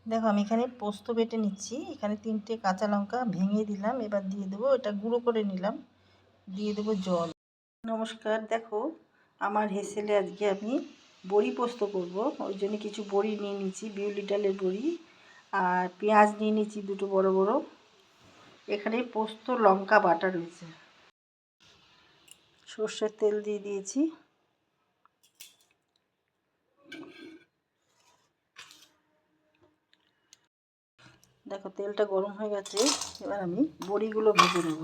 দেখো আমি এখানে পোস্ত বেটে নিচ্ছি। এখানে 3টে কাঁচা লঙ্কা ভেঙে দিলাম, এবার দিয়ে দেবো, এটা গুঁড়ো করে নিলাম, দিয়ে দেবো জল। নমস্কার, দেখো আমার হেসেলে আজকে আমি বড়ি পোস্ত করব। ওই জন্য কিছু বড়ি নিয়ে নিচ্ছি, বিউলি ডালের বড়ি, আর পেঁয়াজ নিয়ে নিচ্ছি 2টো বড় বড়। এখানে পোস্ত লঙ্কা বাটা রয়েছে, সর্ষের তেল দিয়ে দিয়েছি। দেখো তেলটা গরম হয়ে গেছে, এবার আমি বড়িগুলো ভেজে নেব।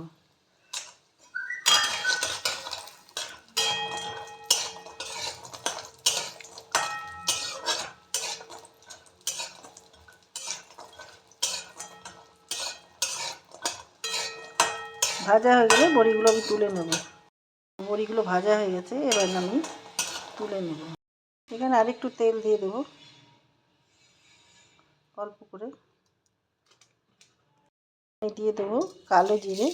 ভাজা হয়ে গেলে বড়িগুলো আমি তুলে নেব। বড়িগুলো ভাজা হয়ে গেছে, এবার আমি তুলে নেব। এখানে আরেকটু তেল দিয়ে দেবো, অল্প করে দিয়ে দেবো কালো জিরে,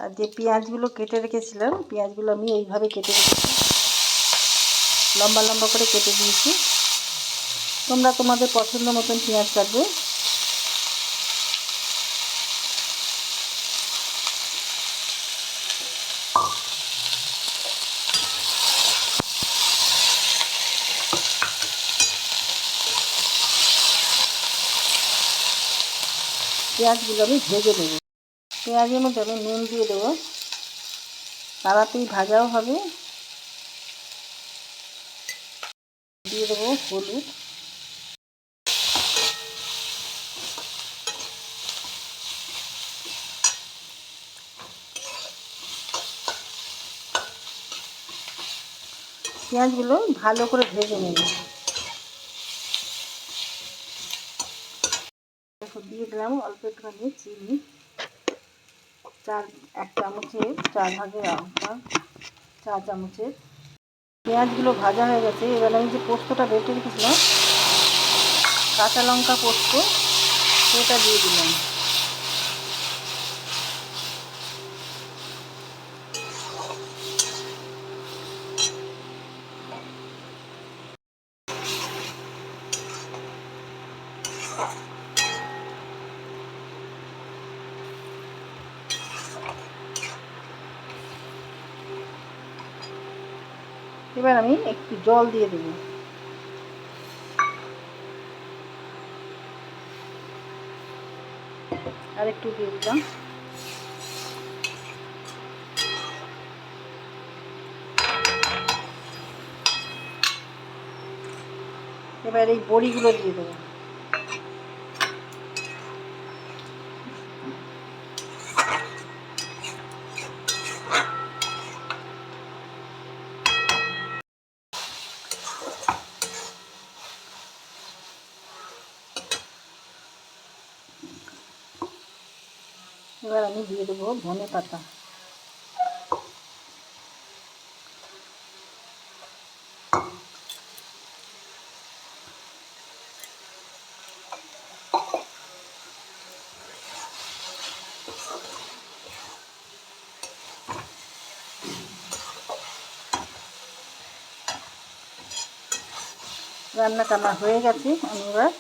আর যে পেঁয়াজগুলো কেটে রেখেছিলাম, পেঁয়াজগুলো আমি এইভাবে কেটে রেখেছি, লম্বা লম্বা করে কেটে দিয়েছি। তোমরা তোমাদের পছন্দ মতন পেঁয়াজ কাটবে। পেঁয়াজগুলো আমি ভেজে দেবো। পেঁয়াজের মধ্যে আমি নুন দিয়ে দেবো, তাড়াতাড়ি ভাজাও হবে। দিয়ে দেবো হলুদ, পেঁয়াজগুলো ভালো করে ভেজে নেব। দিয়ে দিলাম অল্প একটুখানি চিনি, 1 চামচের 4 ভাগের 4 চামচের। পেঁয়াজগুলো ভাজা হয়ে গেছে, এবার আমি যে পোস্তটা বেটে রেখেছিলাম, কাঁচা লঙ্কা পোস্ত, সেটা দিয়ে দিলাম। এবার আমি একটু জল দিয়ে দেবো। আর একটু দিয়ে দিলাম। এবার এই বড়িগুলো দিয়ে দেবো। এবার আমি দিয়ে দেবো ধনে পাতা। রান্নাটা আমার হয়ে গেছে, আমি এবার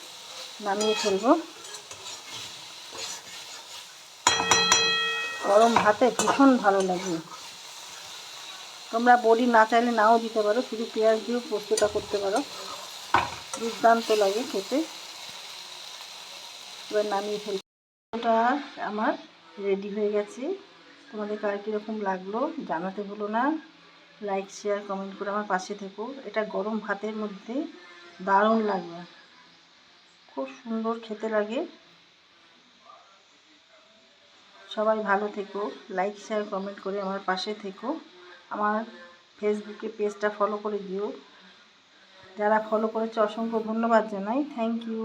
নামিয়ে ফেলবো। গরম ভাতে ভীষণ ভালো লাগে। তোমরা বড়ি না চাইলে নাও দিতে পারো, শুধু পেঁয়াজ দিয়েও পোস্তটা করতে পারো, দুর্দান্ত লাগে খেতে। এবার নামিয়ে ফেলবো। ওটা আমার রেডি হয়ে গেছে। তোমাদের কার কীরকম লাগলো জানাতে ভুলো না। লাইক শেয়ার কমেন্ট করে আমার পাশে থেকো। এটা গরম ভাতের মধ্যে দারুণ লাগবে, খুব সুন্দর খেতে লাগে। সবাই ভালো থেকো, লাইক শেয়ার কমেন্ট করে আমার পাশে থেকো। আমার ফেসবুকে পেজটা ফলো করে দিও। যারা ফলো করেছে অসংখ্য ধন্যবাদ জানাই, থ্যাংক ইউ।